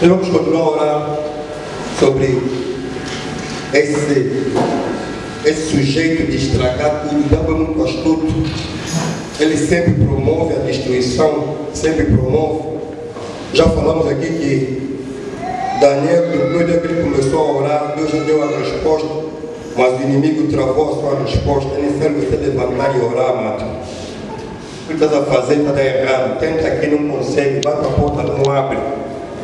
Nós vamos continuar a orar sobre esse sujeito de estragar tudo. O diabo é muito astuto. Ele sempre promove a destruição, sempre promove. Já falamos aqui que Daniel, depois de que ele começou a orar, Deus já deu a resposta, mas o inimigo travou a sua resposta. É necessário você levantar e orar, amado. O que estás a fazer está errado. Tenta aqui, não consegue, bate a porta, não abre.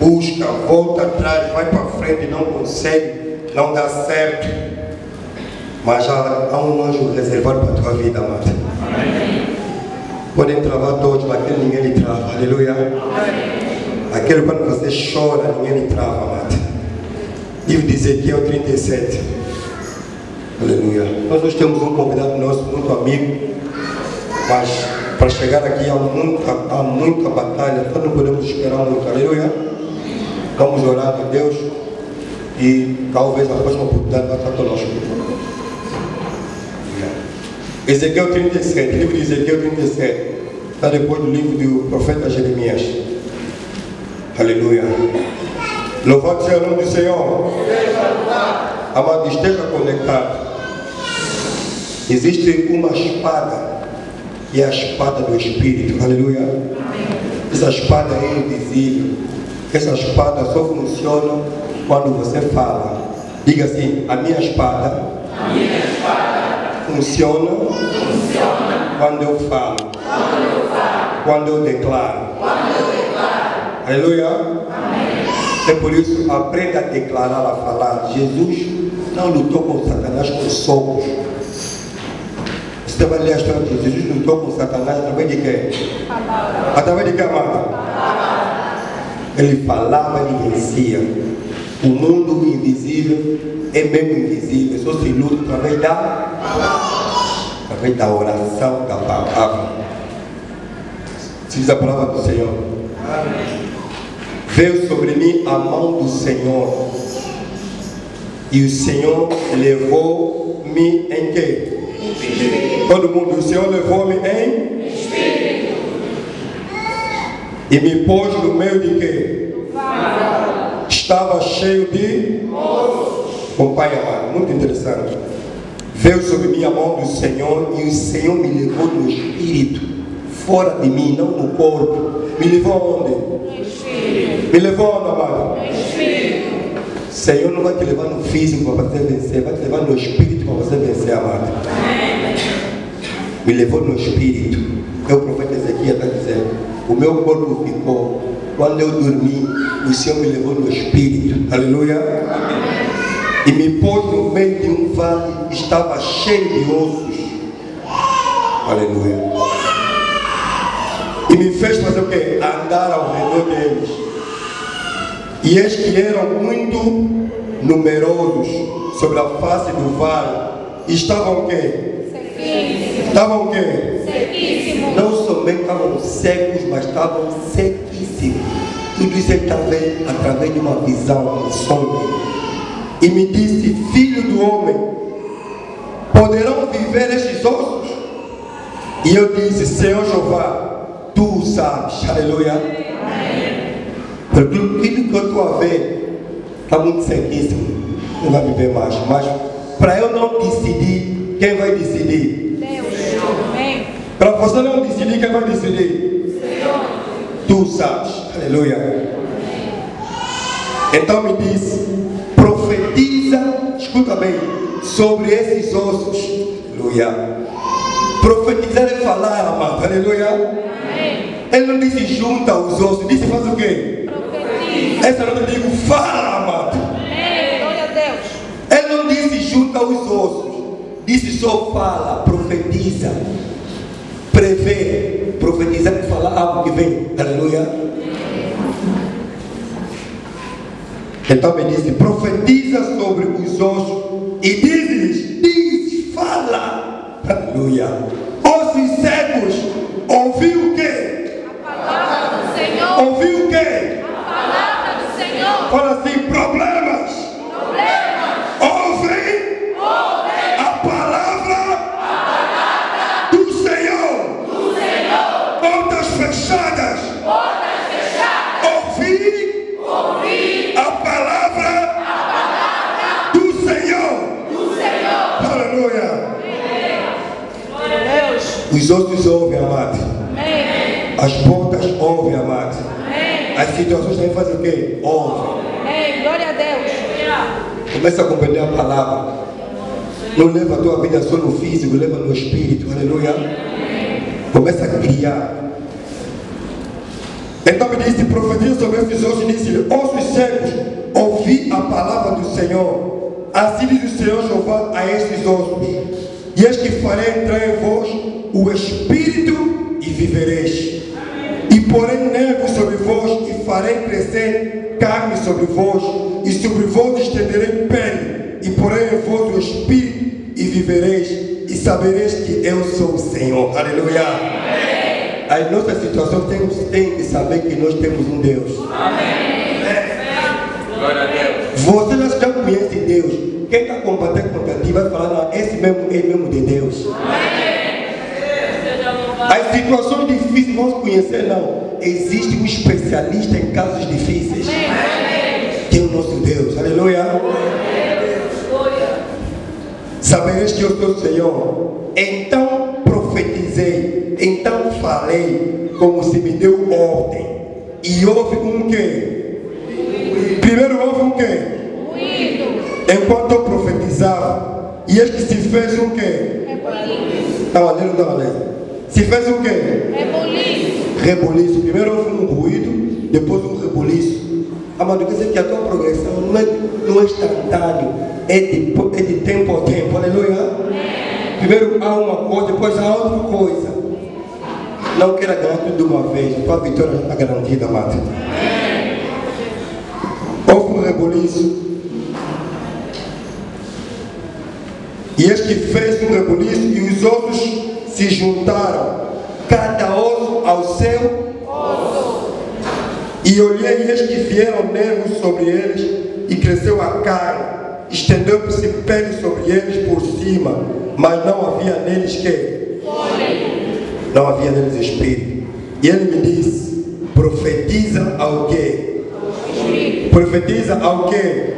Busca, volta atrás, vai para frente, não consegue, não dá certo. Mas já há um anjo reservado para a tua vida, amado. Amém. Podem travar todos, mas aquele ninguém lhe trava. Aleluia. Amém. Aquele quando você chora, ninguém lhe trava, amado. Livro de Ezequiel 37. Aleluia. Nós hoje temos um convidado nosso, muito amigo, mas para chegar aqui há muita batalha, então não podemos esperar muito. Aleluia. Vamos orar a Deus e talvez a próxima oportunidade vai estar conosco. Ezequiel 37, livro de Ezequiel 37, está depois do livro do profeta Jeremias. Aleluia. Louvado seja o nome do Senhor. Amado, esteja conectado. Existe uma espada, e é a espada do Espírito. Aleluia. Essa espada é invisível. Essa espada só funciona quando você fala. Diga assim: a minha espada, funciona quando eu falo, quando eu declaro. Aleluia. É por isso, aprenda a declarar, a falar. Jesus não lutou com Satanás com socos. Você vai ler a história de Jesus lutou com Satanás através de quê? Através de quê, amado? Ele falava, ele vencia. O mundo invisível é mesmo invisível. Só se luta através da oração, da palavra. Diz a palavra do Senhor. Veio sobre mim a mão do Senhor, e o Senhor levou-me em quê? Espírito. Todo mundo, o Senhor levou-me em Espírito. E me pôs no meio de quê? Estava cheio de companhia, amado. Muito interessante. Veio sobre mim a mão do Senhor, e o Senhor me levou no Espírito, fora de mim, não no corpo. Me levou aonde? Me levou aonde, amado? O Senhor não vai te levar no físico para você vencer, vai te levar no Espírito para você vencer, amado. Me levou no Espírito. O profeta Ezequiel está dizendo: o meu corpo ficou. Quando eu dormi, o Senhor me levou no Espírito. Aleluia. E me pôs no meio de um vale, estava cheio de ossos. Aleluia. E me fez fazer o quê? Andar ao redor deles. E eis que eram muito numerosos sobre a face do vale. E estavam o quê? Sequíssimos. Estavam o quê? Sequíssimos. Não somente estavam secos, mas estavam sequíssimos. Tudo isso ele está vendo através de uma visão, um sonho. E me disse: filho do homem, poderão viver estes ossos? E eu disse: Senhor Jeová, tu sabes. Aleluia. Porque aquilo que eu estou a ver está muito sequíssimo, não vai viver mais. Mas para eu não decidir, quem vai decidir? Deus. Para você não decidir, quem vai decidir? Senhor. Tu sabes. Aleluia. Então me disse: profetiza, escuta bem, sobre esses ossos. Aleluia. Profetizar é falar, amado. Aleluia. Ele não disse junta os ossos, disse faz o quê? Profetiza. Essa não digo fala, amado. Glória a Deus. Ele não disse junta os ossos, disse só fala, profetiza, prevê. Profetizar é falar algo que vem. Aleluia. Então me disse: profetiza sobre os ossos e diz, fala. Aleluia. Ossos secos, ouviu o quê? Ouviu o quê? A palavra do Senhor. Fala assim: problemas. Ouvem a palavra do Senhor. Portas fechadas. Ouvir Os ossos ouvem, amado. Amém. As portas ouvem, amado. Amém. As situações também fazem o quê? Ouvem. Amém. Glória a Deus. Começa a compreender a palavra. Não leva a tua vida só no físico, leva no espírito. Aleluia. Começa a criar. Então me disse, profetiza sobre esses ossos e disse: ossos secos, ouvi a palavra do Senhor. Assim diz o Senhor Jeová a estes ossos: e eis que farei entrar em vós o espírito e vivereis. E porém nervos sobre vós e farei crescer carne sobre vós, e sobre vós estenderei pele, e porém em vós o espírito e vivereis, e sabereis que eu sou o Senhor. Aleluia. A nossa situação tem que saber que nós temos um Deus. Amém. Glória a Deus. Você já conhece Deus. Quem está combatendo contra ti vai falar: não, esse mesmo é mesmo de Deus. Amém. As situações difíceis vão se conhecer, não. Existe um especialista em casos difíceis. Que é o nosso Deus. Aleluia. Sabereis que eu sou o Senhor. Então profetizei, então falei, como se me deu ordem. E houve um quê? Primeiro houve um quê? Enquanto eu profetizava, e eis que se fez um quê? Estava lendo, estava lendo. Se fez o quê? Reboliço. Primeiro houve um ruído, depois um reboliço. Amado, quer dizer que a tua progressão não é instantâneo, é de tempo a tempo. Aleluia. Primeiro há uma coisa, depois há outra coisa. Não queira ganhar tudo de uma vez. A tua vitória já está garantida, amado. Houve um reboliço. E eis que fez um reboliço, e os outros se juntaram, cada osso ao seu osso. E olhei, e eis que vieram nervos sobre eles, e cresceu a carne, estendeu-se pele sobre eles por cima, mas não havia neles que? Não havia neles espírito. E ele me disse: profetiza ao quê? Profetiza ao quê?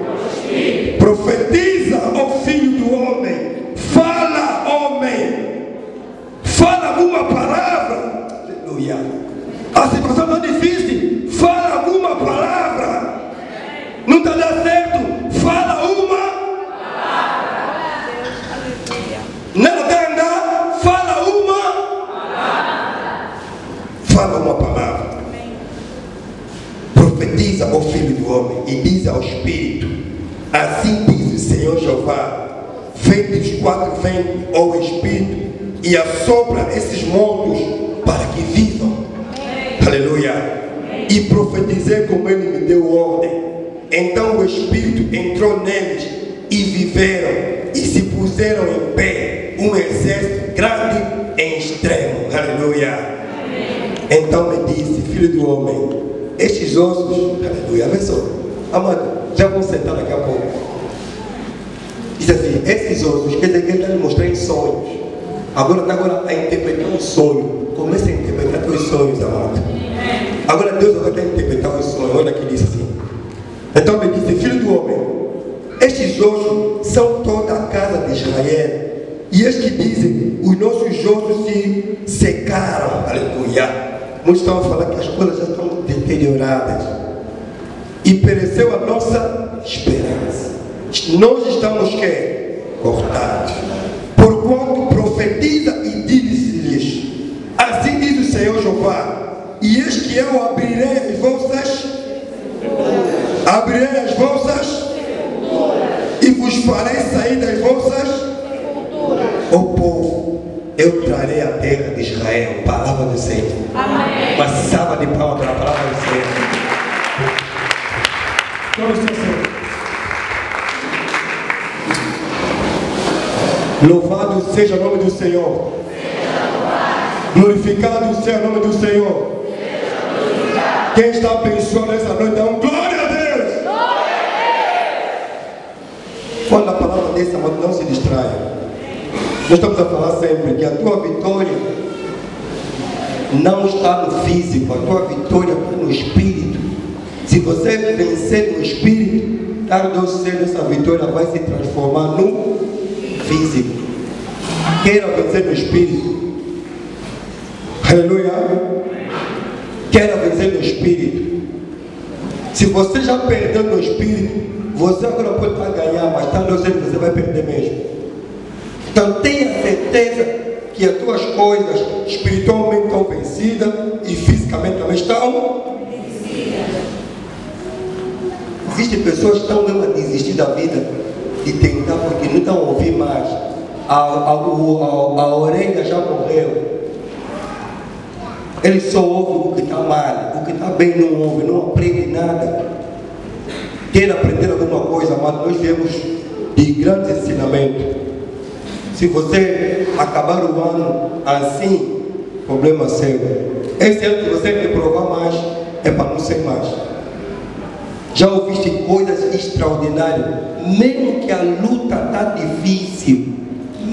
Profetiza ao filho do homem. Fala, homem. Fala alguma palavra. Aleluia. A situação está difícil. Fala alguma palavra. Não está dando certo. Fala uma palavra. Não está andando. Fala uma palavra. Fala uma palavra. Profetiza ao filho do homem e diz ao espírito: assim diz o Senhor Jeová: vem dos quatro ventos ao espírito e assopra esses mortos para que vivam. Aleluia. E profetizei como ele me deu ordem. Então o espírito entrou neles e viveram, e se puseram em pé um exército grande em extremo. Aleluia. Então me disse: filho do homem, estes ossos, aleluia, vê só, amado, já vão sentar daqui a pouco. Diz assim: esses ossos, quer dizer que ele está lhe mostrando em sonhos. Agora a interpretar um sonho. Comece a interpretar os sonhos, amado. Agora Deus vai ter que interpretar os sonhos. Olha aqui, diz assim. Então me disse: filho do homem, estes ossos são toda a casa de Israel. E eis que dizem: os nossos ossos se secaram. Aleluia. Muitos estão a falar que as coisas já estão deterioradas. E pereceu a nossa esperança. Nós estamos que? Cortados. Porquanto profetiza e diz-lhes: assim diz o Senhor Jeová: e eis que eu abrirei as vossas e vos farei sair das vossas. Ó povo, eu trarei a terra de Israel. Palavra do Senhor. Amém. Uma salva de palmas para a palavra do Senhor. Vamos ser Senhor. Louvado seja o nome do Senhor. Glorificado seja o nome do Senhor. Quem está abençoado nessa noite, dá um glória a Deus. Quando a palavra dessa, não se distraia. Nós estamos a falar sempre que a tua vitória não está no físico, a tua vitória está no espírito. Se você vencer no espírito, tarde ou cedo essa vitória vai se transformar no físico. Queira vencer no espírito. Aleluia. Queira vencer no espírito. Se você já perdeu no espírito, você agora pode estar a ganhar, mas está no zero, você vai perder mesmo. Então tenha certeza que as tuas coisas espiritualmente estão vencidas e fisicamente também estão vencidas. Existem pessoas que estão mesmo a desistir da vida e tentar porque não estão a ouvir mais. A orelha já morreu. Ele só ouve o que está mal, o que está bem não ouve, não aprende nada. Quer aprender alguma coisa, mas nós viemos de grandes ensinamentos. Se você acabar o ano assim, problema seu. Esse ano que você quer provar mais, é para não ser mais. Já ouviste coisas extraordinárias, mesmo que a luta está difícil,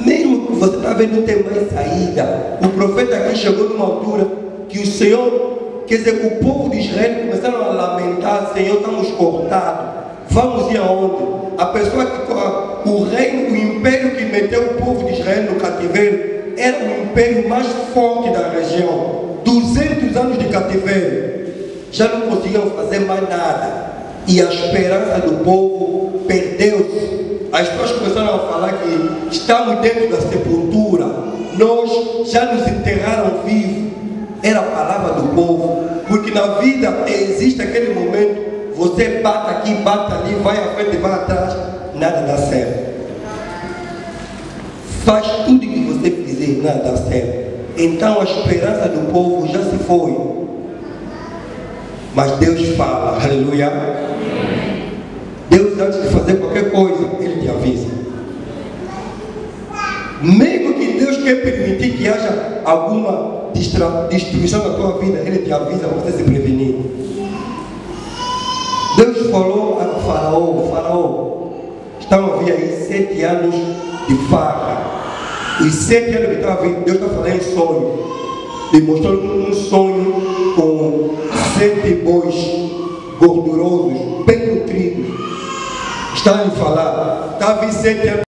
mesmo que você está vendo não tem mais saída. O profeta aqui chegou numa altura que o Senhor, quer dizer, o povo de Israel começaram a lamentar: Senhor, estamos cortados, vamos ir aonde? A pessoa que, o reino, o império que meteu o povo de Israel no cativeiro, era o império mais forte da região. 200 anos de cativeiro, já não conseguiam fazer mais nada, e a esperança do povo perdeu-se. As pessoas começaram a falar que estamos dentro da sepultura, nós já nos enterraram vivos. Era a palavra do povo, porque na vida existe aquele momento, você bate aqui, bate ali, vai à frente, vai atrás, nada dá certo. Faz tudo que você fizer, nada dá certo. Então a esperança do povo já se foi. Mas Deus fala, aleluia. Deus, antes de fazer qualquer coisa, Ele te avisa. Mesmo que Deus quer permitir que haja alguma destruição da tua vida, Ele te avisa para você se prevenir. Deus falou a Faraó: Faraó, estão a vir aí 7 anos de farra. Os 7 anos que estava vindo, Deus está falando em sonho. Ele mostrou um sonho com 7 bois gordurosos, bem nutridos. Está a lhe falar, está a vir 7 anos.